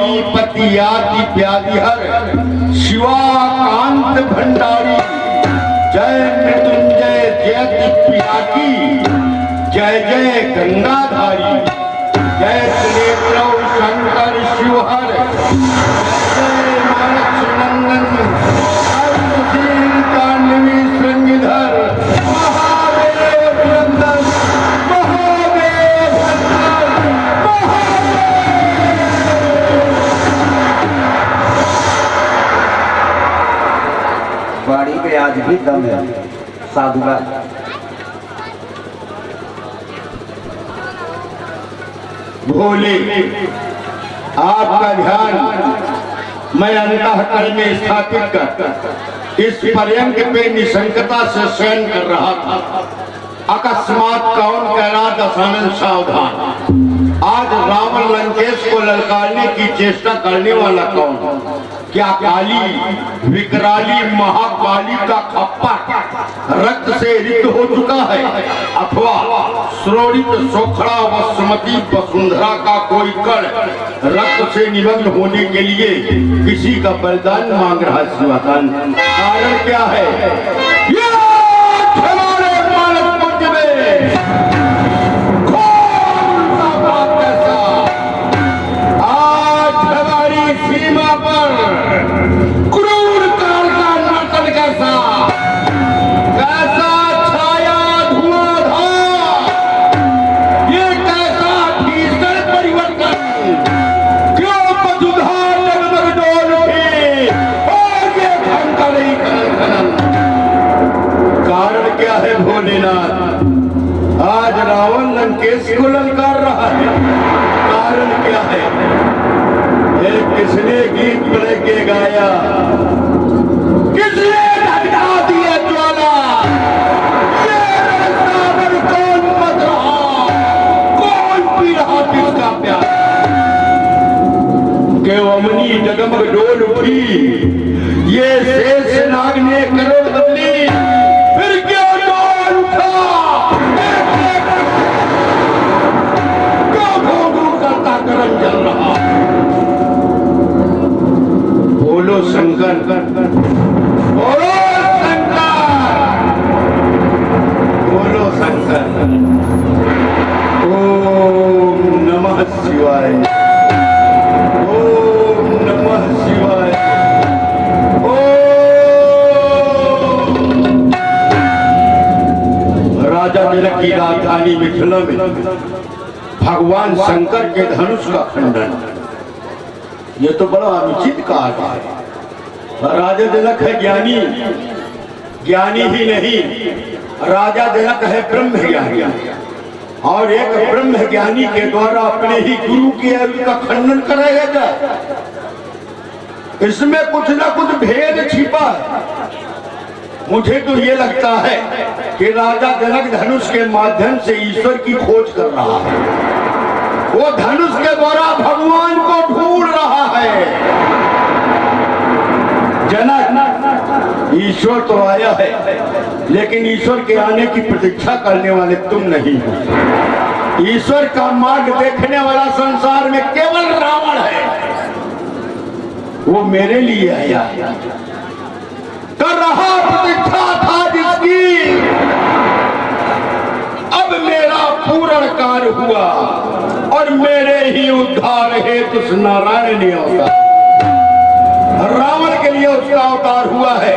गौरी पति याति प्यादी हर शिवाकांत भंडारी जय मृत्युंजय जयति पियाकी जय जय गंगाधारी जय त्रिनेत्र शंकर शिवहर जय मानस नंदन सर्वशील तांडवी श्रृंगधर महादेव नंदन महादेव वाणी में आज भी दम है साधुगा। भोले आपका ध्यान मैं अंतःकरण में स्थापित कर इस पर्यंक पे निशंकता से शयन कर रहा था। अकस्मात कौन कह रहा दशानन सावधान। आज रावण लंकेश को ललकारने की चेष्टा करने वाला कौन? क्या काली विकराली महाकाली का खप्पा रक्त से रिक्त हो चुका है अथवा श्रोणित सोखड़ा व सुमति वसुंधरा का कोई कण रक्त से निमग्न होने के लिए किसी का बलिदान मांग रहा है? शिवाकांत, कारण क्या है? ये हमारे मानव में सीमा पर क्रूर काल का नाटक कैसा छाया धुआंधार, ये कैसा भीषण परिवर्तन, क्यों बजुधा लगभग डोल उठी और ये भयंकर ही खनन। कारण क्या है भोलेनाथ? आज रावण लंकेश को ललकार रहा है। कारण क्या है? किसने गीत पढ़ के गाया? किसने ढकढा दिया ज्वाला? ये रावण कौन बच रहा? कौन पी रहा किसका प्यार? के अमनी जगमग डोल उठी, ये शेष नाग ने करोड़ बदली, फिर क्यों डोल उठा? क्यों घोघू करता करम जल रहा? बोलो शंकर, बोलो शंकर, बोलो शंकर। ओम नमः शिवाय, ओम नमः शिवाय। राजा जनक की राजधानी मिथिला में भगवान शंकर के धनुष का खंडन, ये तो बड़ा अनुचित कार्य है। राजा जनक है ज्ञानी, ज्ञानी ही नहीं, राजा जनक है ब्रह्म ज्ञानी, और एक ब्रह्म ज्ञानी के द्वारा अपने ही गुरु की आयु का खंडन कराया जाए, इसमें कुछ ना कुछ भेद छिपा है। मुझे तो ये लगता है कि राजा जनक धनुष के माध्यम से ईश्वर की खोज कर रहा है। वो धनुष के द्वारा भगवान को ढूंढ रहा है। जनक, ईश्वर तो आया है, लेकिन ईश्वर के आने की प्रतीक्षा करने वाले तुम नहीं हो। ईश्वर का मार्ग देखने वाला संसार में केवल रावण है। वो मेरे लिए आया, कर रहा प्रतीक्षा था जिसकी, अब मेरा पूर्ण कार्य हुआ और मेरे ही उद्धार हेतु उस नारायण ने अवतार, रावण के लिए उसका अवतार हुआ है।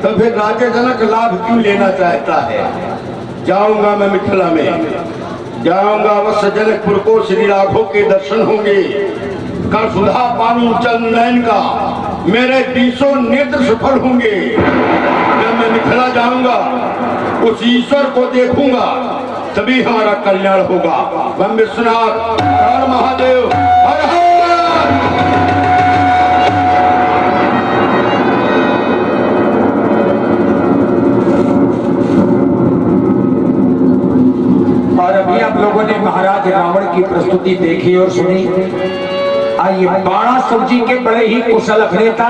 तो फिर राजा जनक लाभ क्यों लेना चाहता है? जाऊंगा मैं मिथिला में, जाऊंगा अवश्य जनकपुर को, श्री राघव के दर्शन होंगे। कल सुधा पानी चंद नयन का मेरे 20 नेत्र सफल होंगे। जब मैं मिथिला जाऊंगा उस ईश्वर को देखूंगा, तभी हमारा कल्याण होगा। हम विश्वनाथ, हर महादेव, हर हर। और अभी आप लोगों ने महाराज रावण की प्रस्तुति देखी और सुनी। आइए बाणासुर जी के बड़े ही कुशल अभिनेता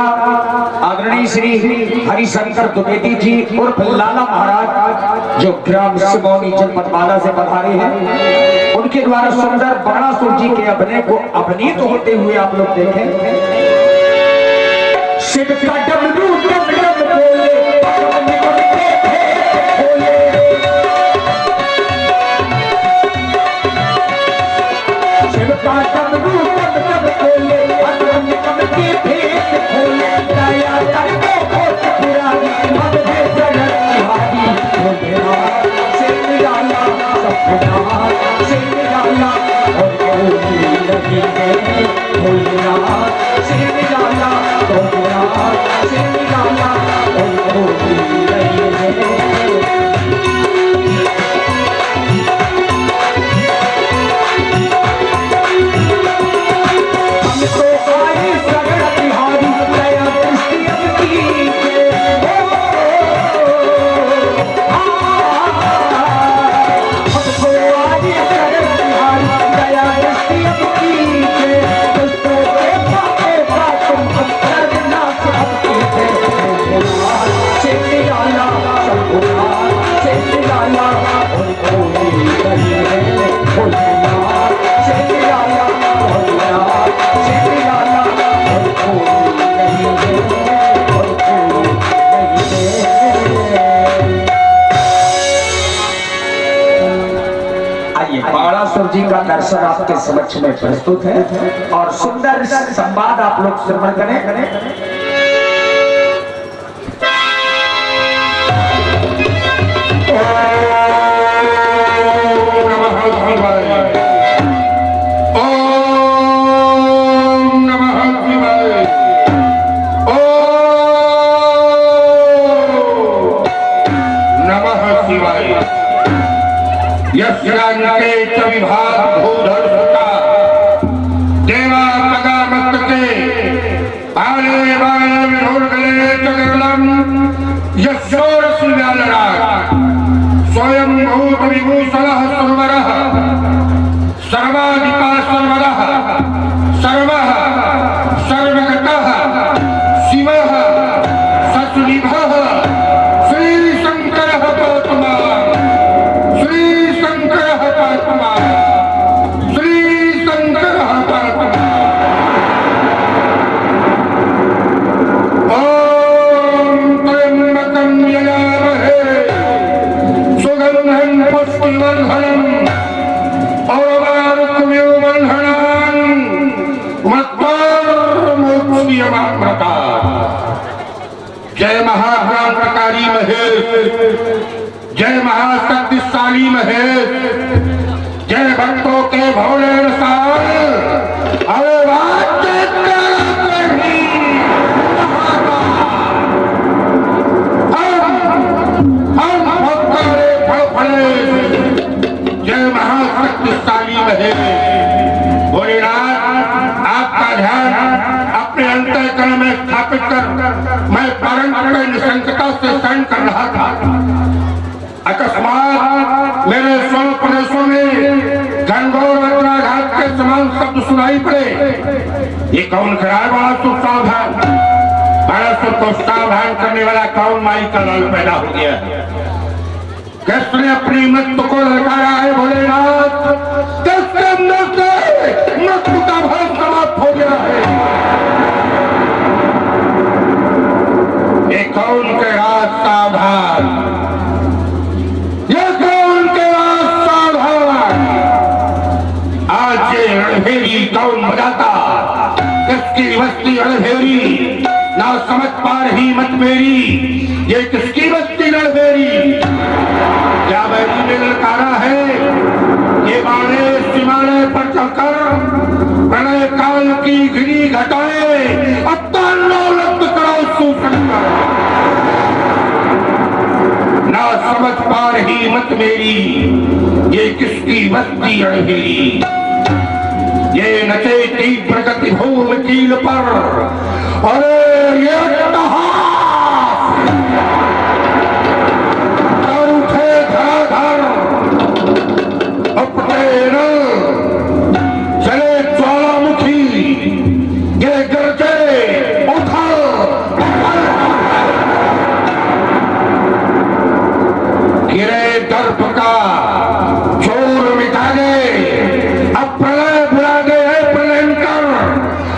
आदरणीय श्री हरिशंकर द्विवेदी जी उर्फ लाला महाराज जो ग्राम सिमौनी जनपद बाला से पधारे हैं, उनके द्वारा सुंदर बाणासुर जी के अभिनय को अभिनीत होते हुए आप लोग देखें। शिव का डमरू डम डम बोले, शिव का डमरू डम डम बोले, अगम निकम के भेद खोले, दया करके होत पुरानी, मन में जगत तिहारी, भोलेनाथ से निराला सपनाथ से निराला, और कोई नहीं है भोलेनाथ से निराला, भोलेनाथ से निराला, और कोई नहीं है। बाणासुर जी का दर्शन आपके समक्ष में प्रस्तुत है और सुंदर संवाद आप लोग श्रवण करें। विभाग भूधर सुता देवा पगा मस्तके आले बाले विधुर्गले चगलम यशोर सुव्यालराज स्वयं भूत विभूषणः सर्वरः सर्वाधिपा सर्वरः सर्वः सर्वगतः शिवः ससुनिभः श्री शंकरः पातुमान् श्री शंकरः पातुमान् श्री शंकरः पातुमान्। ओम त्र्यंबकं यजामहे सुगंधं पुष्टिवर्धनम् जय महाक्रांतकारी महेश, जय महाशक्तिशाली महेश, जय भक्तों के भोले रसाल। अरे जय महाशक्तिशाली महेश। भोलेनाथ आपका ध्यान अपने अंतःकरण में स्थापित कर मैं परम निशंकता से सहन कर रहा था। अकस्मात मेरे सौ प्रदेशों में घनघोर वज्राघात के समान शब्द सुनाई पड़े। ये कौन कराए बाणासुर सावधान? बाणासुर को सावधान करने वाला कौन माई का लाल पैदा हो गया? किसने अपनी मृत्यु को ललकारा है? भोलेनाथ किसके अंदर से मृत्यु का भय समाप्त हो गया है? ये कौन के राज सावधान? ये कौन के राज सावधान? आज ये रणभेरी कौन बजाता? किसकी बस्ती रणभेरी? ना समझ पा रही मत मेरी, ये किसकी बस्ती रणभेरी? क्या बैरी ने ललकारा है? ये बाणे सिमाने पर चढ़कर प्रणय काल की घिरी घटाए अत्तानौलत करो सुशंकर। ना समझ पा रही मत मेरी, ये किसकी बस्ती रणभेरी? ये नचे तीव्र गति भूमि कील पर, अरे ये चले ज्वालामुखी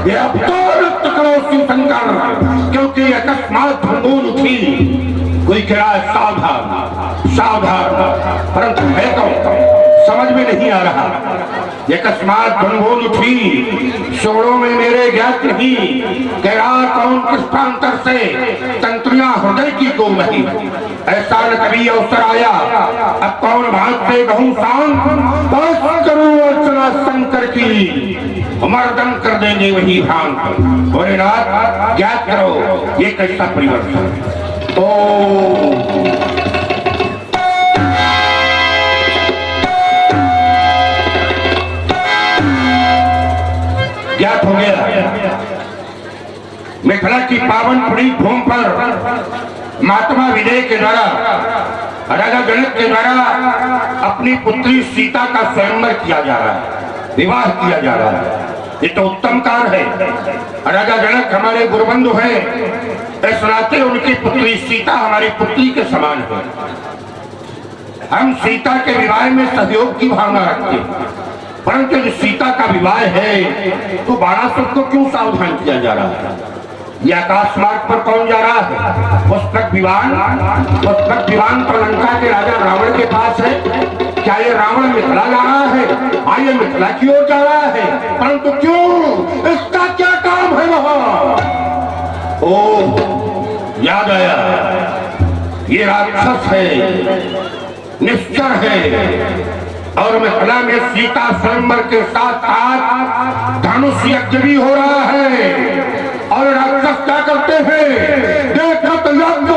ये अब तो रक्त करो शिवशंकर, क्योंकि अकस्मात भंगूर उठी। कोई कह रहा है सावधान सावधान, परंतु है तो समझ में नहीं आ रहा। ये अकस्मात भंगूर उठी, शोरों में मेरे ज्ञात नहीं। कह रहा कौन कृष्णांतर से तंत्रियां हृदय की को नहीं। ऐसा न कभी अवसर आया, अब कौन भाग से कहूं शांत। बस करूं अर्चना शंकर की, मर्दन कर देंगे वही भांग। भोलेनाथ ज्ञात करो ये कैसा परिवर्तन। ज्ञात हो गया मिथिला की पावन पुरी भूमि पर महात्मा विजय के द्वारा, राजा जनक के द्वारा अपनी पुत्री सीता का स्वयंवर किया जा रहा है, विवाह किया जा रहा है। ये तो उत्तम कार्य है। राजा जनक हमारे गुरुबंधु हैं, इस नाते उनकी पुत्री सीता हमारी पुत्री के समान है। हम सीता के विवाह में सहयोग की भावना रखते हैं, परंतु जो सीता का विवाह है तो बाणासुर को क्यों सावधान किया जा रहा है? ये आकाश मार्ग पर कौन जा रहा है? पुस्तक विवान तो लंका के राजा रावण के पास है। क्या ये रावण मिथिला जा रहा है? हाँ, ये मिथिला की ओर जा रहा है, परंतु क्यों? इसका क्या काम है वहां? ओ याद आया, ये राक्षस है, निश्चर है, और मिथिला में सीता स्वयंवर के साथ साथ धनुष यज्ञ भी हो रहा है। और राक्षस क्या करते हैं? देखत यज्ञ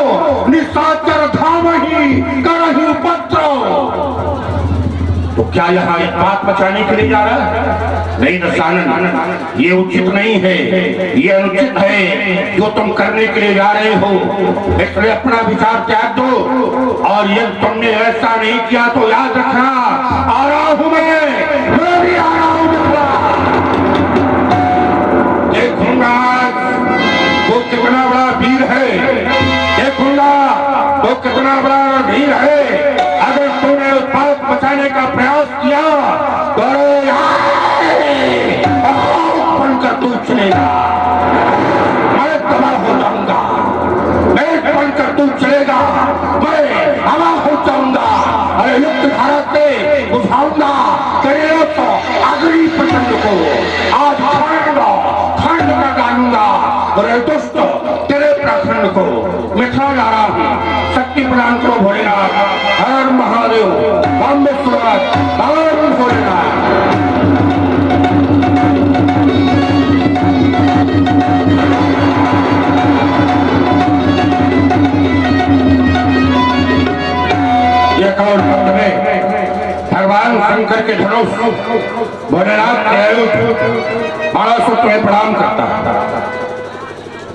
निशाचर धाम ही करहि उपद्रव। तो क्या यहाँ एक बात बचाने के लिए जा रहा है? नहीं दशानन, ये उचित नहीं है, ये अनुचित है जो तुम करने के लिए जा रहे हो। इसलिए अपना विचार त्याग दो, और यदि तुमने ऐसा नहीं किया तो याद रखना, आ रहा हूं मैं भी आ रहा हूं। देखूंगा वो कितना बड़ा वीर है, देखूंगा वो कितना बड़ा वीर है। अगर तूने उस बात बचाने का प्रयास किया तो बनकर तू चलेगा, मैं तबाह हो जाऊंगा। मैं बनकर तू चलेगा, मैं हवा हो जाऊंगा। अरे युक्त भारत में बुझाऊंगा तेरे तो अग्नि प्रचंड को। आज खंड का डालूंगा, अरे दुष्ट तेरे प्रखंड को। मिथिला जा रहा हूं, शक्ति प्रदान करो भोलेनाथ। हर महादेव, बम विश्वनाथ, हर भोलेनाथ। ये कौन भक्त में भगवान शंकर के धनुष भोलेनाथ के बाणासुर तुम्हें प्रणाम करता है।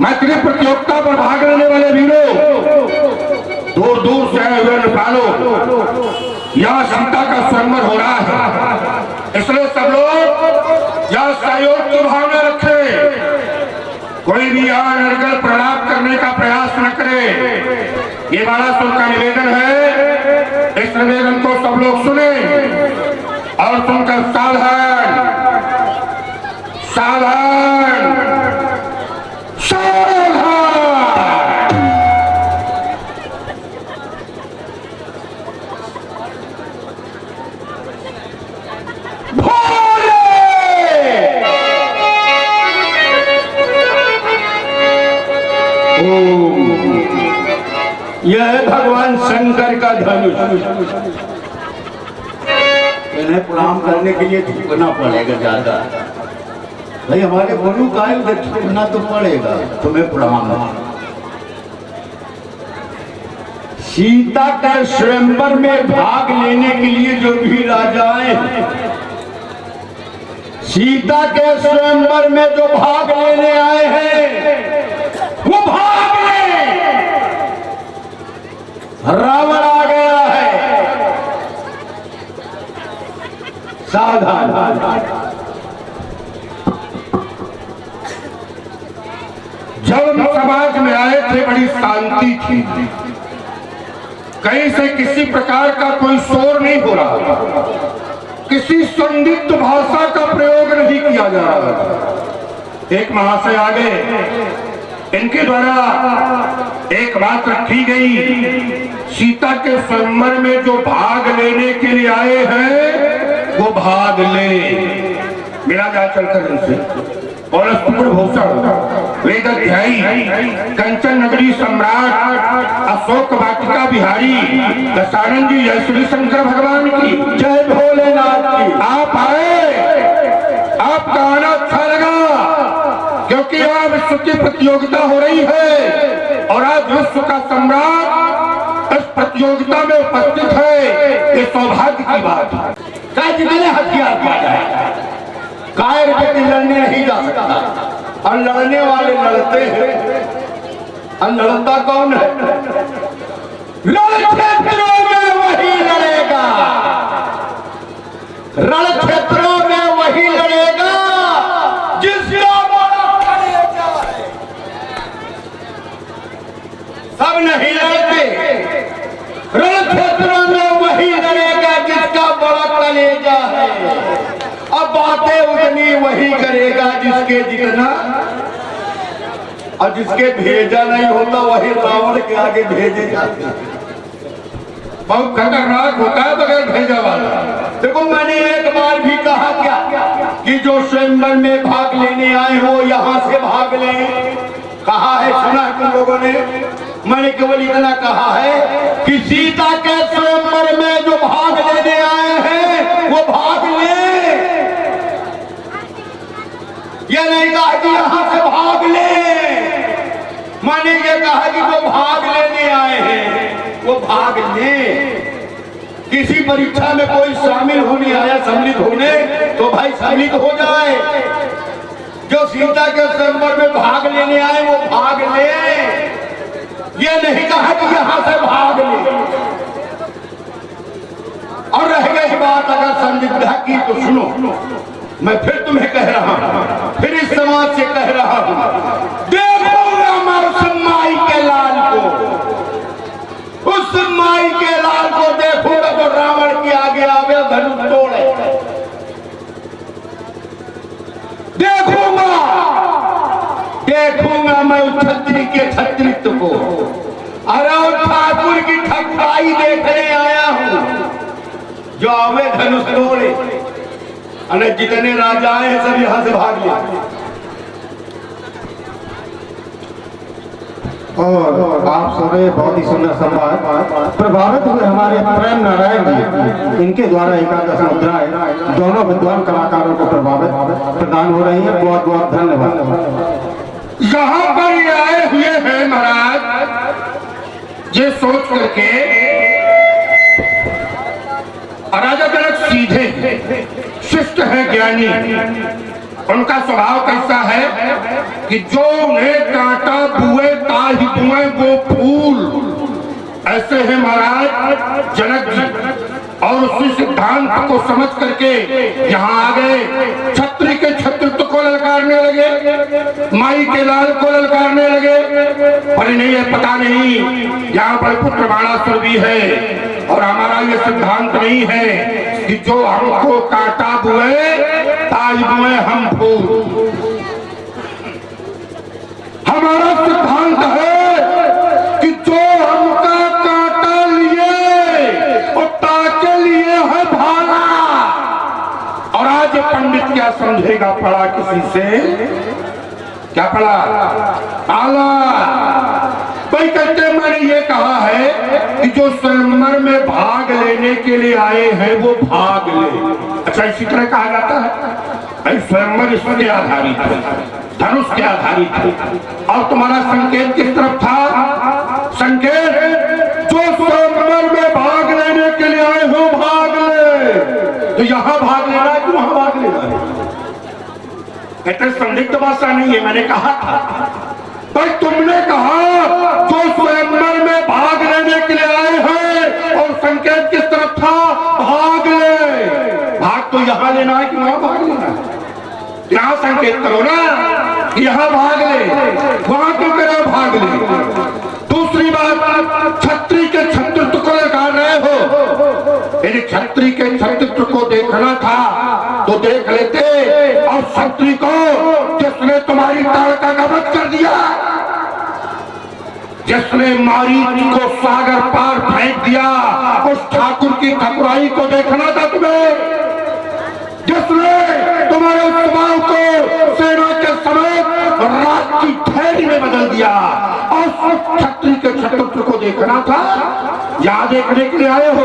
मैत्री प्रतियोगिता पर भाग लेने वाले वीरों, दूर दूर से आए हुए नेपालों, यहाँ सीता का स्वयंवर हो रहा है, इसलिए सब लोग यहाँ सहयोग की भावना रखें। कोई भी यहाँ निर्गल प्रलाप करने का प्रयास न करे। ये बाणासुर का निवेदन है, इस निवेदन को सब लोग सुने और सुनकर सावधान सावधान सावधान। यह है भगवान शंकर का धनुष। इन्हें प्रणाम करने के लिए झुकना पड़ेगा ज्यादा। भाई हमारे गुरु का झुकना तो पड़ेगा, तुम्हें प्रणाम। सीता के स्वयंवर में भाग लेने के लिए जो भी राजाएं, सीता के स्वयंवर में जो भाग लेने आए हैं वो भाग ले। रावण आ गया है, सावधान। जब समाज में आए थे बड़ी शांति थी, कहीं से किसी प्रकार का कोई शोर नहीं हो रहा था, किसी संदिग्ध भाषा का प्रयोग नहीं किया जा रहा था। एक महाशय आ गए, इनके द्वारा एक बात रखी गई, सीता के स्वयंवर में जो भाग लेने के लिए आए हैं वो भाग ले। मेरा जा चलकर इनसे और भूषण वेदाध्यायी कंचन नगरी सम्राट अशोक वाटिका बिहारी दशानंद जी जय श्री शंकर भगवान की जय भोलेनाथ की। आप आए, आपका आना अच्छा लगा, क्योंकि आज विश्व की प्रतियोगिता हो रही है और आज विश्व का सम्राट इस प्रतियोगिता में उपस्थित है। ये सौभाग्य की बात है। चाहे जितने हथियार पा जाए, कायर व्यक्ति लड़ने नहीं जा सकता, और लड़ने वाले लड़ते हैं। और लड़ता कौन है? रण क्षेत्रों में वही लड़ेगा, रण क्षेत्रों में वही लड़ेगा जिसका बड़ा कलेजा है। सब नहीं लड़ते, रण क्षेत्रों में वही लड़ेगा जिसका बड़ा कलेजा है। अब बातें उतनी वही करेगा जिसके जितना, और जिसके भेजा नहीं होता वही रावण के आगे भेजे जाते हैं। बहुत खतरनाक होता है बगैर भेजा वाला। देखो, मैंने एक बार भी कहा क्या कि जो स्वयंवर में भाग लेने आए हो यहाँ से भाग ले, कहा है, सुना है तुम लोगों ने? मैंने केवल इतना कहा है कि सीता के स्वयंवर में जो भाग लेने आए हैं वो भाग ले। यह नहीं कहा कि यहाँ से भाग ले, मैंने ये कहा कि जो भाग लेने आए हैं वो भाग ले। किसी परीक्षा में कोई शामिल होने आया, सम्मिलित होने, तो भाई सम्मिलित हो जाए। जो सीता के स्वयंवर में भाग लेने आए वो भाग ले। ये नहीं कहा कि यहाँ से भाग ले। और रह गई बात अगर संदिग्धा की तो सुनो, मैं फिर तुम्हें कह रहा हूं, फिर इस समाज से कह रहा हूं, देखूंगा मैं उस माई के लाल को, उस माई के लाल को देखूंगा जो रावण के आगे आवे धनुष तोड़े। देखूंगा मैं उस छत्री के छत्रित्व को। अरे ठाकुर की ठगुराई देखने आया हूं, जो आवे धनुष तोड़े। अरे जितने राजा आए हैं सब यहां से भाग लिया। और आप सुने बहुत ही सुंदर संवाद। प्रभावित हुए हमारे प्रेम नारायण जी, इनके द्वारा एकादश मुद्राएं दोनों विद्वान कलाकारों को प्रदान हो रही है। बहुत बहुत धन्यवाद। यहाँ पर ये आए हुए हैं महाराज, ये सोच करके राजा जनक सीधे शिष्ट है, ज्ञानी। उनका स्वभाव कैसा है कि जो उन्हें कांटा बुए ताज बुए वो फूल, ऐसे है महाराज जनक जी। और उसी सिद्धांत को समझ करके यहाँ आ गए। छत्री के छत्रित्व को ललकारने लगे, माई के लाल को ललकारने लगे। पर नहीं है, पता नहीं यहाँ पर पुत्र बाणासुर भी है। और हमारा ये सिद्धांत नहीं है कि जो हमको कांटा बुए ताज बुए हम फूल। हमारा सिद्धांत है कि जो हमका कांटा लिए और ताके लिए है भाला। और आज पंडित क्या समझेगा, पढ़ा किसी से, क्या पढ़ा? आला। भाई कहते मैंने ये कहा है कि जो स्वयंवर में भाग लेने के लिए आए हैं वो भाग ले। अच्छा, इसी तरह कहा जाता है स्वयंवर इस पर आधारित है, धनुष के आधारित है। और तुम्हारा संकेत किस तरफ था? संकेत जो स्वयंवर में भाग लेने के लिए आए हो भाग ले। तो यहाँ भाग लेना है कि वहां भाग लेना है? कहते संदिग्ध भाषा नहीं है, मैंने कहा था। पर तुमने कहा जो स्वयंवर में भाग लेने के लिए आए हैं, और संकेत किस तरफ था? भाग ले। भाग तो यहाँ लेना है कि वहां भाग लेना है? यहाँ संकेत करो ना, यहाँ भाग ले, वहां क्यों करो भाग ले। दूसरी बात, छत्री के छत्रित्व को ललकार रहे हो। यदि छत्री के छत्रित्व को देखना था तो देख लेते, और छत्री को जिसने तुम्हारी ताड़का का वध कर दिया, जिसने मारीच को सागर पार फेंक दिया, उस ठाकुर की ठकुराई को देखना था तुम्हें, जिसने तुम्हारे स्वभाव को सेना के समेत रात की ठेली में बदल दिया, और उस छत्री के छत्रत्व को देखना था। यहाँ देखने के लिए आए हो,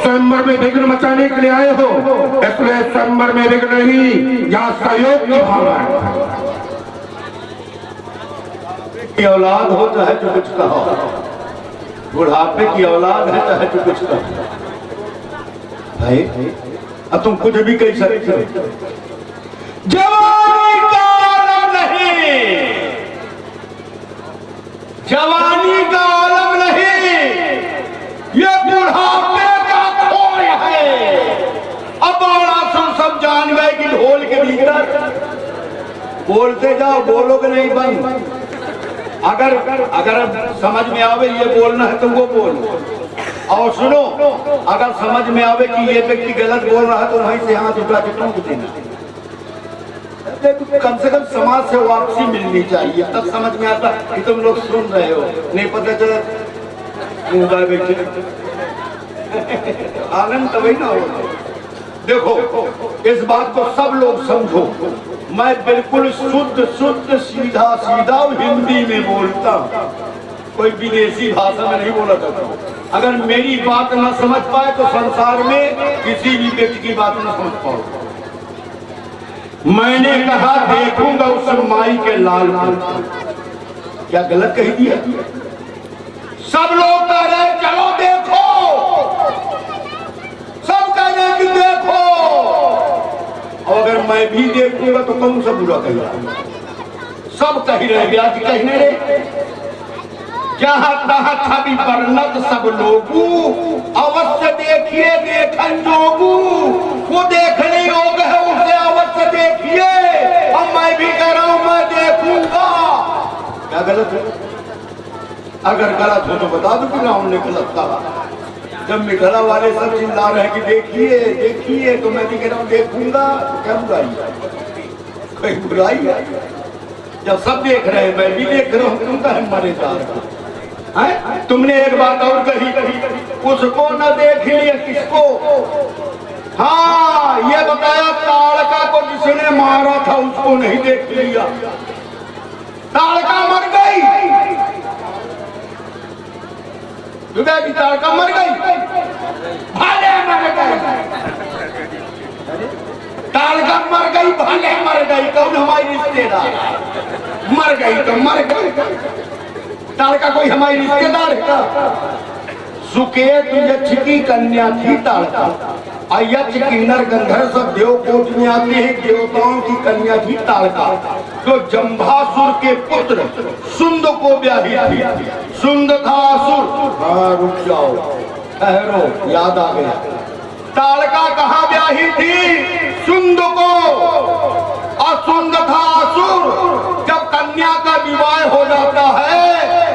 स्वयंवर में विघ्न मचाने के लिए आए हो, इसलिए स्वयंवर में विघ्न नहीं, यहाँ सहयोग की भावना है। की औलाद हो चाहे जो कुछ कहो, बुढ़ापे की औलाद है चाहे जो कुछ कहो भाई, अब तुम कुछ भी कह सकते हो। जवानी का आलम नहीं, जवानी का आलम नहीं, ये बुढ़ापे का खोय है। अब बाणासुर सब जान गए कि ढोल के भीतर बोलते जाओ, बोलोगे नहीं बंद। अगर समझ में आवे ये बोलना है तो वो बोलो, और सुनो, अगर समझ में आवे कि ये व्यक्ति गलत बोल रहा है तो वहीं से हाथ उठा के टूट देना। कम से कम समाज से वापसी मिलनी चाहिए, तब समझ में आता कि तुम लोग सुन रहे हो, नहीं पता चला आनंद तभी ना हो। देखो, इस बात को सब लोग समझो, मैं बिल्कुल शुद्ध सीधा हिंदी में बोलता हूँ, कोई विदेशी भाषा में नहीं बोला करता। अगर मेरी बात न समझ पाए तो संसार में किसी भी व्यक्ति की बात न समझ पाओ। मैंने कहा देखूंगा उस माई के लाल को, क्या गलत कह दिया? सब लोग कह रहे चलो देखो, सब कह रहे कि देखो, और अगर मैं भी देखूंगा तो कौन सा बुरा कहेगा? सब कह रहे व्याज कहने रे, जहां तहां छवि वर्णत सब लोगू, अवश्य देखिए देखन जोगू, वो देखने योग है उसे अवश्य देखिए, और मैं भी कह रहा हूं मैं देखूंगा। क्या गलत है? अगर गलत हो तो बता दो कि राम ने गलत कहा। जब मिठला वाले सब चिल्ला रहे हैं कि देखिए देखिए, तो मैं भी कह रहा हूँ देखूंगा, क्या बुराई है? कोई बुराई है? जब सब देख रहे हैं मैं भी देख रहा हूँ, तुम कहे मरे जा रहे हैं? तुमने एक बात और कही, उसको न देख लिया किसको? हाँ, ये बताया ताड़का को जिसने मारा था उसको नहीं देख लिया। ताड़का मर गई, ताड़का मर गई, भाले मर गई, ताड़का मर गई, भाले मर गई, कौन हमारी रिश्तेदार? मर गई तो मर गई, ताड़का कोई हमारी रिश्तेदार है? सुकेत यक्ष की कन्या थी ताड़का, यक्ष किन्नर गंधर्व सब देव कोट में आते हैं, देवताओं की कन्या थी ताड़का, जो जंभासुर के पुत्र सुंद को ब्याही थी। सुंद था असुर। हाँ रुक जाओ, ठहरो, याद आ गया। ताड़का कहाँ ब्याही थी? सुंद को, और सुंद था असुर। जब कन्या का विवाह हो जाता है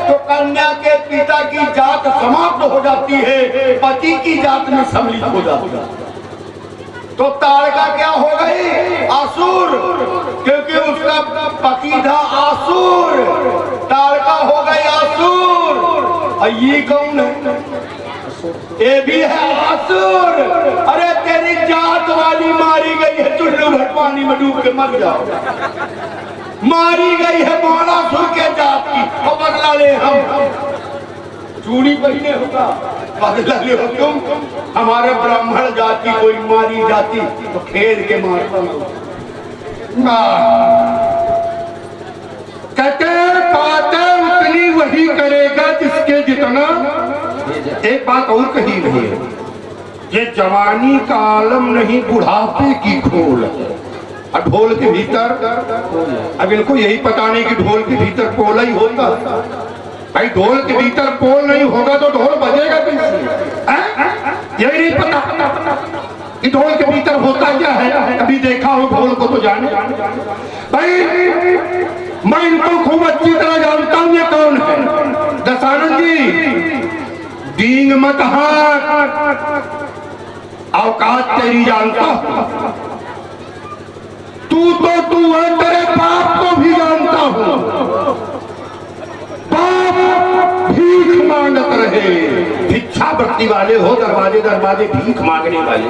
तो कन्या के पिता की जात समाप्त हो जाती है, पति की जात में सम्मिलित हो जाती है। तो ताड़का क्या हो गई? असुर, क्योंकि उसका पति था असुर, ताड़का हो गई असुर। और ये कौन है? ये भी है असुर। अरे तेरी जात वाली मारी गई है, चुल्लू भर पानी में डूब के मर जाओ। मारी गई है बाणासुर के जात की, और बदला ले हम। चूड़ी पहने होगा, बदला ले हो तुम। हमारे ब्राह्मण जाति कोई मारी जाती तो खेल के मारता कहते बातें उतनी वही करेगा जिसके जितना। एक बात और कही गई है, ये जवानी का आलम नहीं, बुढ़ापे की खोल है। और ढोल के भीतर, अब इनको यही पता नहीं कि ढोल के भीतर पोल ही होगा। भाई ढोल के भीतर पोल नहीं होगा तो ढोल बजेगा कैसे? यही नहीं पता कि ढोल के भीतर होता क्या है। कभी देखा हो ढोल को तो जाने। भाई मैं इनको खूब अच्छी तरह जानता हूं, ये कौन है? दशानंद जी, डींग मत हाथ, औकात तेरी जानता हूं। तू है, तेरे बाप को भी जानता हूं। बाप भीख मांगत रहे, भिक्षावृत्ति वाले हो, दरवाजे दरवाजे भीख मांगने वाले।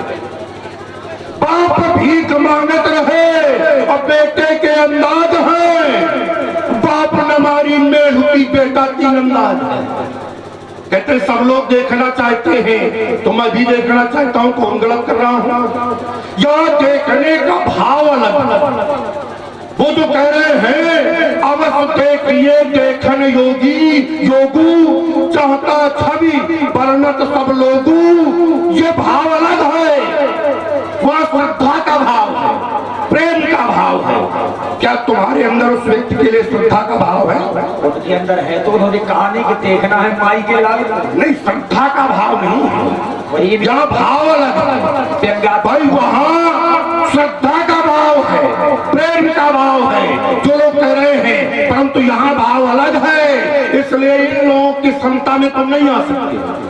बाप भीख मांगत रहे और बेटे के अंदाज है, बाप न मारी मेढ़ी बेटा तीरंदाज है। कहते सब लोग देखना चाहते हैं तो मैं भी देखना चाहता हूं, कौन गलत कर रहा हूं। यह देखने का भाव अलग। वो जो कह रहे हैं अवश्य देखिए देखन योगी, योगू चाहता छवि वर्णत सब लोगू, ये भाव अलग है। वह श्रद्धा का भाव है, प्रेम का भाव है। क्या तुम्हारे अंदर उस व्यक्ति के लिए श्रद्धा का भाव है? उनके अंदर है तो उन्होंने कहानी कि देखना है माई के लाल। नहीं, श्रद्धा का भाव नहीं है, यहाँ भाव अलग है भाई। वहाँ श्रद्धा का भाव है, प्रेम का भाव है, जो लोग कह रहे हैं, परंतु यहाँ भाव अलग है। इसलिए इन लोगों की क्षमता में तुम नहीं आ सकते।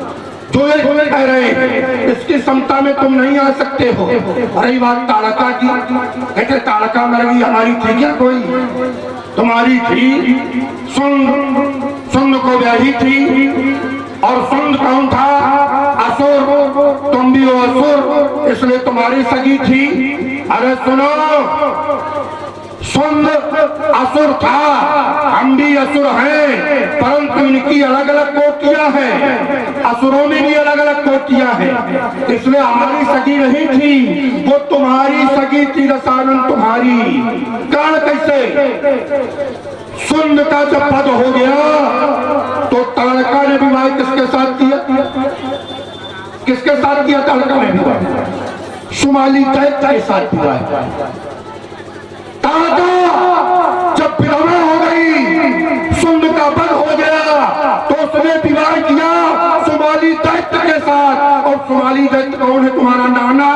जो ये कह रहे हैं इसकी क्षमता में तुम नहीं आ सकते हो। रही बात ताड़का की, कहते ताड़का मर गई, हमारी थी क्या कोई? तुम्हारी थी। सुंद को ब्याही थी, और सुंद कौन था? असुर। तुम भी हो असुर, इसलिए तुम्हारी सगी थी। अरे सुनो, सुंद असुर था, हम भी असुर हैं, परंतु इनकी अलग अलग कोटियां हैं। असुरों में भी अलग अलग कोटियां हैं, इसलिए हमारी सगी नहीं थी, वो तुम्हारी सगी थी। रसानन तुम्हारी। कारण कैसे? सुंद का जब पद हो गया तो ताड़का ने विवाह किसके साथ किया? किसके साथ किया ताड़का ने विवाह? शुमाली दैत्य के साथ विवाह। ताड़का जब विधवा हो गई, सुंद का वध हो गया, तो उसने विवाह किया शुमाली दैत्य के साथ। और शुमाली दैत्य कौन है? तुम्हारा नाना।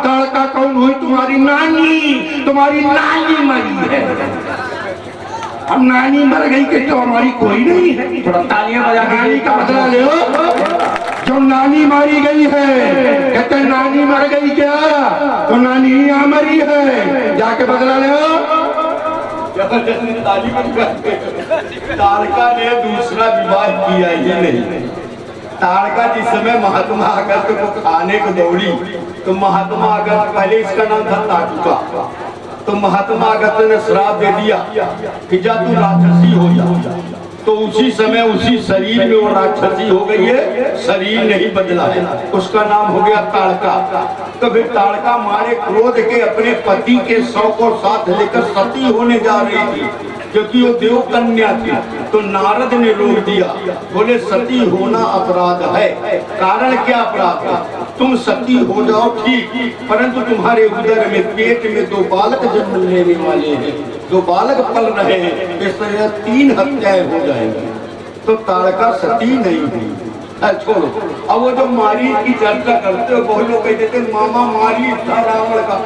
ताड़का कौन हुई? तुम्हारी नानी। तुम्हारी नानी मरी है। अब नानी मर गई कि तो हमारी कोई नहीं है। थोड़ा तालियां बजा के नानी का बदला ले लो। जो नानी मारी गई है, कहते नानी मर गई क्या? तो नानी ही यहाँ मरी है, जाके बदला ले। ताड़का ने दूसरा विवाह किया ही नहीं। ताड़का जिस समय महात्मा अगस्त को खाने को दौड़ी, तो महात्मा अगस्त, पहले इसका नाम था ताटुका, तो महात्मा अगस्त ने श्राप दे दिया कि जा तू राक्षसी हो जा। तो उसी समय उसी शरीर में वो राक्षसी हो गई है, शरीर नहीं बदला है, उसका नाम हो गया ताड़का। तो फिर ताड़का मारे क्रोध के अपने पति के शव को साथ लेकर सती होने जा रही थी, क्योंकि वो देव कन्या थी। तो नारद ने रोक दिया, बोले सती होना अपराध है। कारण क्या अपराध है? तुम सती हो जाओ ठीक, परंतु तुम्हारे उदर में, पेट में 2 बालक जन्म लेने वाले हैं, 2 बालक पल रहे हैं, इस तरह 3 हत्याएं हो जाएंगी। तो ताड़का सती नहीं हुई। छोड़ो, अब वो जो मारीच की चर्चा करते हो, बहुत लोग कहते थे मामा मारीच था रावण का।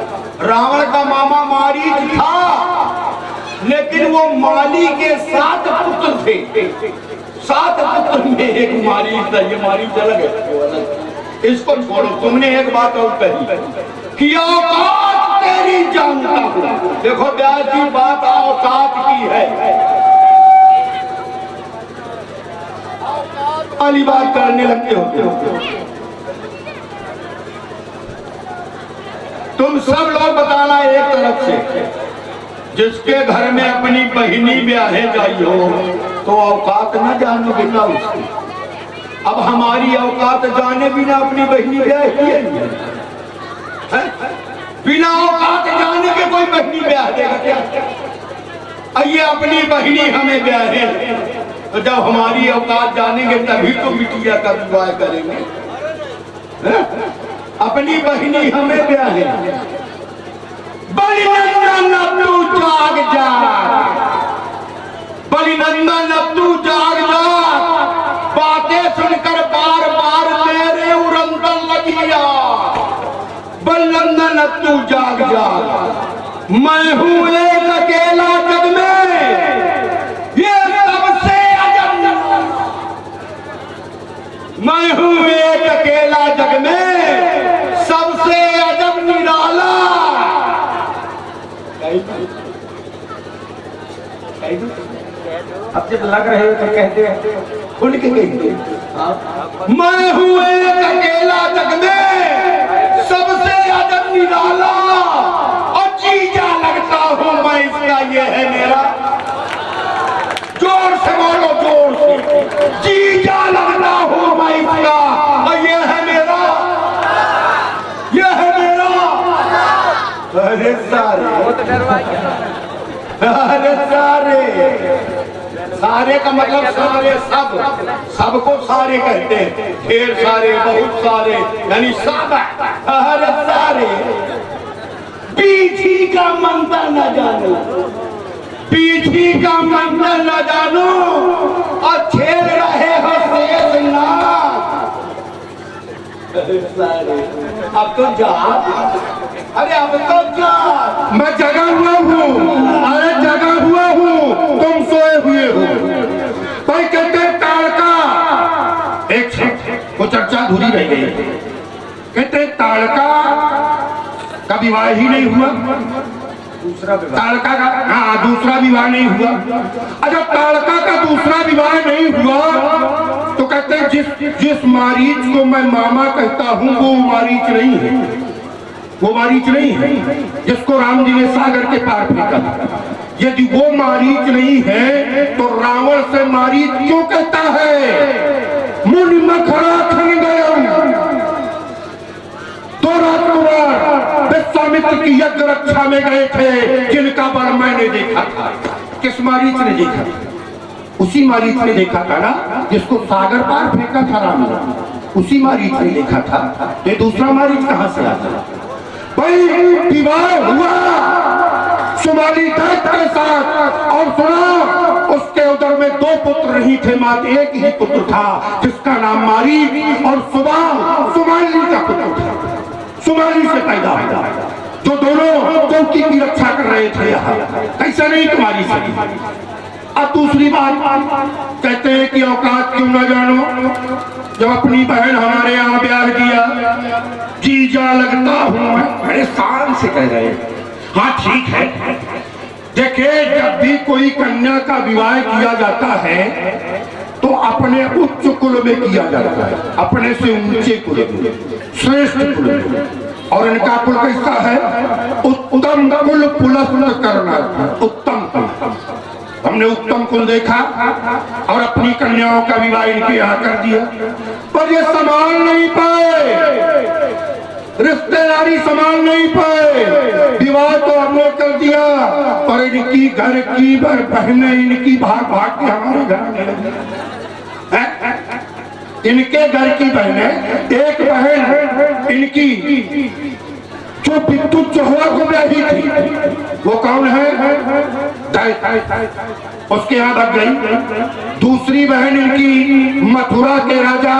रावण का मामा मारीच था, लेकिन वो माली के 7 पुत्र थे। 7 पुत्र में एक मारीच था। ये मारीच अलग है, इसको छोड़ो। तुमने एक बात और कही कि औकात तेरी जानता हूं। देखो ब्याज की बात औकात की है, वाली बात करने लगते हो। तुम सब लोग बताना एक तरफ से, जिसके घर में अपनी बहिनी ब्याहे जाई हो तो औकात न जानो बिना उसकी। अब हमारी औकात जाने बिना अपनी बहिनी ब्याह किए, बिना औकात जाने के कोई बहिनी ब्याह देगा क्या? ये अपनी बहिनी हमें ब्याहे, तो जब हमारी औकात जानेंगे तभी तो बिटिया का विवाह करेंगे। अपनी बहिनी हमें ब्याहे। बलिनंदन अब तू जाग जा, बलिनंदन अब तू जाग जा, बातें सुनकर बार बार मेरे उरंदन लगिया। बलिनंदन अब तू जाग जा, मैं हूँ एक अकेला जग में, ये सबसे अजब। मैं हूँ एक अकेला जग में, सब अब जब लग रहे हो तो कहते खुल के कहिए। मैं हूँ एक अकेला जग में सबसे अजब निराला और जीजा लगता हूँ मैं इसका, ये है मेरा। जोर से बोलो, जोर से। जीजा लगता हूँ मैं इसका और ये है मेरा, ये है मेरा। अरे सारे, अरे सारे, सारे का मतलब सारे, सब, सबको सारे कहते हैं। ढेर सारे, बहुत सारे, यानी सब। अरे सारे, पीठी का मंत्र न जानो, पीठी का मंत्र न जानो और छेड़ रहे हो शेषनाग। अरे सारे, अब तो जा, अरे अब तो जा। मैं जगा हुआ हूँ, अरे जगा हुआ हूँ, तुम सोए हुए हो। भाई कहते हैं ताड़का, एक क्षण वो चर्चा अधूरी रह गई। कहते हैं ताड़का का विवाह ही नहीं हुआ, दूसरा ताड़का का, हाँ, दूसरा विवाह नहीं हुआ। अच्छा, ताड़का का दूसरा विवाह नहीं हुआ तो कहते हैं जिस मारीच को मैं मामा कहता हूँ वो मारीच नहीं है, वो मारीच नहीं है जिसको राम जी ने सागर के पार फेंका। यदि वो मारीच नहीं है तो रावण से मारीच क्यों कहता है? मुनि मखरा खन गया, दो राजकुमार विश्वामित्र की यज्ञ रक्षा में गए थे जिनका वर मैंने देखा था। किस मारीच ने देखा था? उसी मारीच ने देखा था ना जिसको सागर पार फेंका था राम ने, उसी मारीच ने देखा था। ये दूसरा मारीच कहां से आता? भाई विवाह हुआ सुमाली दैत्य के साथ, और सुना उसके उदर में दो पुत्र नहीं थे, मात्र एक ही पुत्र था जिसका नाम मारीच, और सुमाली का पुत्र था, सुमाली से पैदा हुआ, जो दोनों चौकी की रक्षा कर रहे थे यहाँ। कैसे नहीं तुम्हारी से। अब दूसरी बात कहते हैं कि औकात क्यों न जानो, जब अपनी बहन हमारे यहाँ ब्याह दिया, जीजा लगता हूँ मैं, बड़े शान से कह रहे हैं। हाँ ठीक है, देखिए जब भी कोई कन्या का विवाह किया जाता है तो अपने उच्च कुल में किया जाता है, अपने से ऊंचे कुल में, श्रेष्ठ कुल में। और इनका कुल कैसा है? उत्तम कुल पुलस्त करना, उत्तम कुल। हमने उत्तम कुल देखा और अपनी कन्याओं का विवाह इनके यहाँ कर दिया, पर ये संभाल नहीं पाए, रिश्तेदारी संभाल नहीं पाए। विवाह तो हमने कर दिया पर इनकी घर की बहनें इनकी भाग भाग के हमारे घर में, इनके घर की बहनें, एक बहन इनकी जो विद्युत चौहा को ब्याही थी, वो कौन है? उसके यहाँ भाग गई। दूसरी बहन इनकी मथुरा के राजा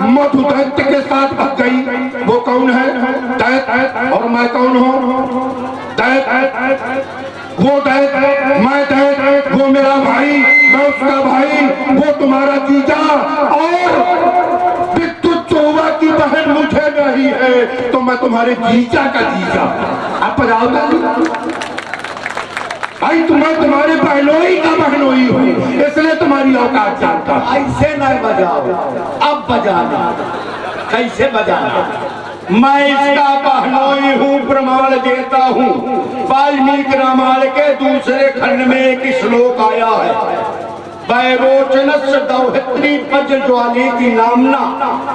मधुदैत्य के साथ भाग गई, वो कौन है? दैत्य। और मैं कौन हूँ? दैत्य। वो दैत्य, मैं दैत्य, वो मेरा भाई, मैं उसका भाई, वो तुम्हारा जीजा, और विद्युत चौहा की बहन मुझे नहीं है तो मैं तुम्हारे जीजा का जीजा। आप बजाओ भाई, तुम्हारे बहनोई का बहनोई हो, इसलिए तुम्हारी औकात जानता। ऐसे नहीं बजाओ, अब बजाना। कैसे बजाना? मैं इसका बहनोई हूँ, प्रमाण देता हूँ। वाल्मीकि रामायण के दूसरे खंड में एक श्लोक आया है, वैरोचनस्य दौहित्री वज्रज्वालेति नामना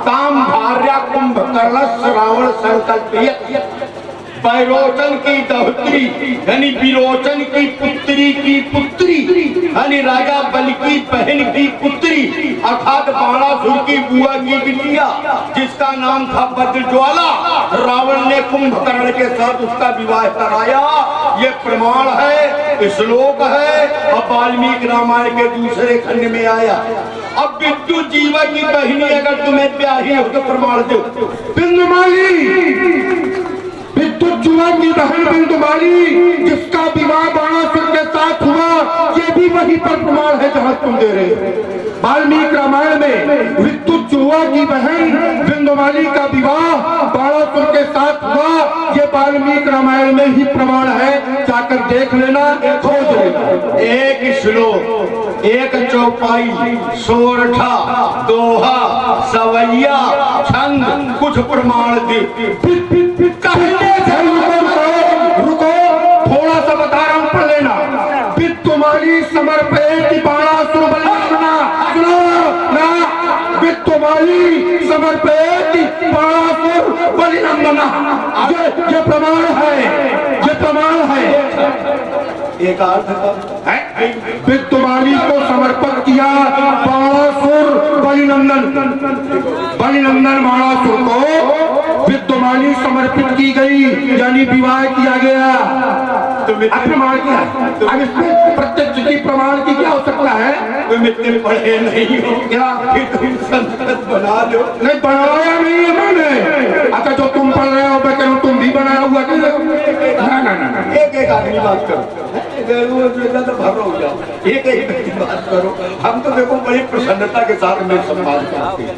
ताम भार्या कुंभकर्णस्य रावण संकल्पयत्। वैरोचन की दौहित्री यानी विरोचन की पुत्री यानी राजा बल की बहन की पुत्री अर्थात बाणासुर की बुआ की बिटिया, जिसका नाम था वज्रज्वाला, रावण ने कुंभकर्ण के साथ उसका विवाह कराया। ये प्रमाण है, श्लोक है, और वाल्मीकि रामायण के दूसरे खंड में आया। अब विद्युत जीवा की बहनी अगर तुम्हें ब्याही हो तो प्रमाण दो। बिंदुमाली विद्युत जुआ की बहन बिंदुमाली जिसका विवाह बाणासुर के साथ हुआ, ये भी वहीं पर प्रमाण है जहां तुम दे रहे हो। वाल्मीकि रामायण में विद्युज्जुआ की बहन बिंदुमाली का विवाह बाणासुर के साथ हुआ, ये वाल्मीकि रामायण में ही प्रमाण है, जाकर देख लेना, खोज लेना। एक श्लोक, एक चौपाई, सोरठा, दोहा, सवैया, छंद, कुछ प्रमाण दे। कहने से रुको, थोड़ा सा बता रहा हूं, पढ़ लेना। विद्युमाली समर्पयति बाणासुर बलिनंदना, सुनो ना, विद्युमाली समर्पयति बाणासुर बलिनंदना, ये प्रमाण है, ये प्रमाण है। एक अर्थ है विद्युमाली को समर्पित किया बाणासुर बलिनंदन, बलिनंदन बाणासुर को विद्युमाली समर्पित की गई, यानी विवाह किया गया। प्रमाण क्या है? अब इसमें प्रत्यक्ष की प्रमाण की क्या आवश्यकता है? तुम इतने पढ़े नहीं हो क्या, फिर तुम संस्कृत बना लो। नहीं, बनाया नहीं है मैंने। अच्छा, जो तुम पढ़ रहे हो मैं कह रहा हूं तुम भी बनाया हुआ कि ना। एक आदमी बात करो, ज्यादा भर हो जाओ, एक व्यक्ति बात करो। हम तो देखो बड़ी प्रसन्नता के साथ में संवाद करते हैं,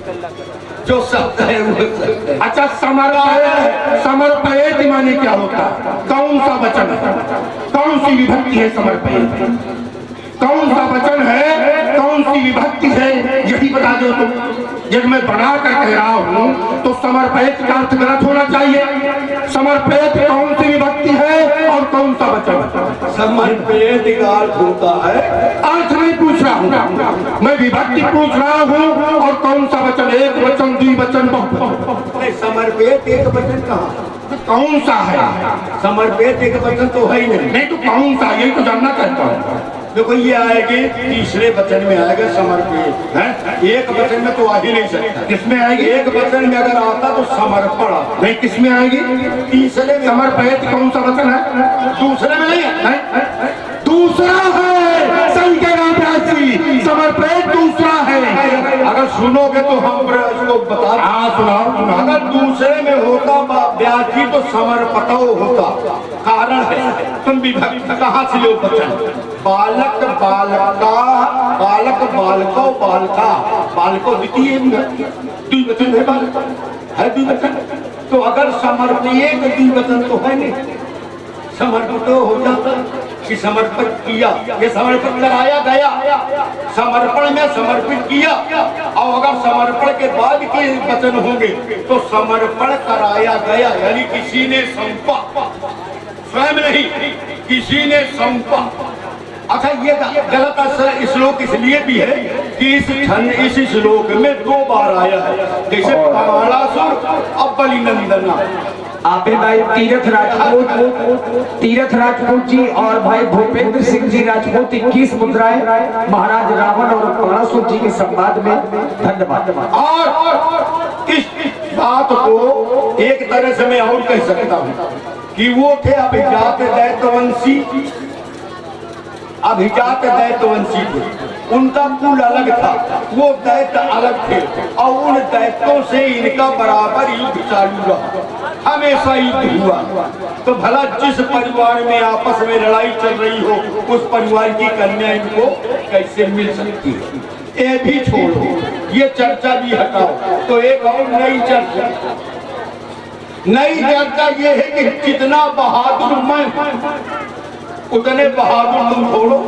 जो शब्द है वो सत्य है। अच्छा, समर्पयति माने क्या होता है? कौन सा वचन है, कौन सी विभक्ति है समर्पयति? कौन सा वचन है, कौन सी विभक्ति है, यही बता दो तुम। जब मैं बना कर कह रहा हूं तो समर्पयत का अर्थ गलत होना चाहिए। समर्पयत कौन सी विभक्ति है और कौन सा वचन? समर्पयत का अर्थ होता है, अर्थ नहीं पूछ रहा हूं मैं, विभक्ति पूछ रहा हूं। और कौन सा वचन, एक वचन, द्विवचन, बहुवचन? समर्पयत एक वचन कहाँ? कौन सा है? समर्पयत एक वचन तो है ही नहीं। तो कौन सा, यही तो जानना चाहता हूँ। देखो ये आएगी तीसरे वचन में आएगा समर्पित है, एक वचन में तो आ ही नहीं सकता। किसमें आएगी? एक वचन में अगर आता तो समर्पण आता। नहीं, किसमें आएगी? तीसरे में। समर्पित कौन सा वचन है? दूसरे में नहीं है, दूसरा है, सही कह रहा व्यासी, समर्पित दूसरा है। अगर सुनोगे तो हम उसको बता। हाँ, सुनाओ। अगर दूसरे में होता व्यासी तो समर्पतो होता। कारण है, तुम विभक्ति कहाँ से लो वचन? बालक बालका, बालक बालको बालका, बालको द्वितीय द्विवचन है, बालक है द्विवचन। तो अगर समर्पित द्विवचन तो है नहीं, समर्पित हो जाता कि समर्पित किया, ये समर्पित कराया गया, समर्पण में समर्पित किया। और अगर समर्पण के बाद के वचन होंगे तो समर्पण कराया गया, यानी किसी ने सौंपा, स्वयं नहीं, किसी ने सौंपा। अच्छा, ये गलत असर श्लोक इसलिए भी है कि इस श्लोक में 2 बार आया है, जैसे बाणासुर अब बलिनंदना। आपे भाई तीरथ राजपूत जी और भाई भूपेंद्र सिंह जी राजपूत 21 मुद्राएं महाराज रावण और बाणासुर जी के संवाद में। धन्यवाद। और इस बात को एक तरह से मैं और कह सकता हूँ कि वो थे अभिजात दैत्यवंशी, अभिजात दैत्यवंशी थे, उनका कुल अलग था, वो दैत्य अलग थे। और उन दैत्यों से इनका बराबर युद्ध चालू रहा, हमेशा युद्ध हुआ। तो भला जिस परिवार में आपस में लड़ाई चल रही हो, उस परिवार की कन्या इनको कैसे मिल सकती है? ये भी छोड़ो, ये चर्चा भी हटाओ। तो एक और नई चर्चा, नई चर्चा ये है कि जितना बहादुर मैं उतने बहादुर तुम छोड़ो।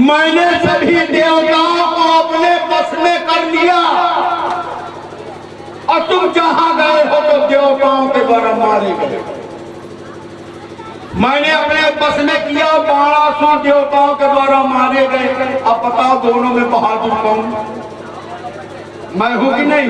मैंने सभी देवताओं को अपने बस में कर लिया और तुम जहां गए हो तो देवताओं के द्वारा मारे गए। मैंने अपने बस में किया, बाणासुर देवताओं के द्वारा मारे गए। अब बताओ दोनों में बहादुर कौन? मैं हूं कि नहीं?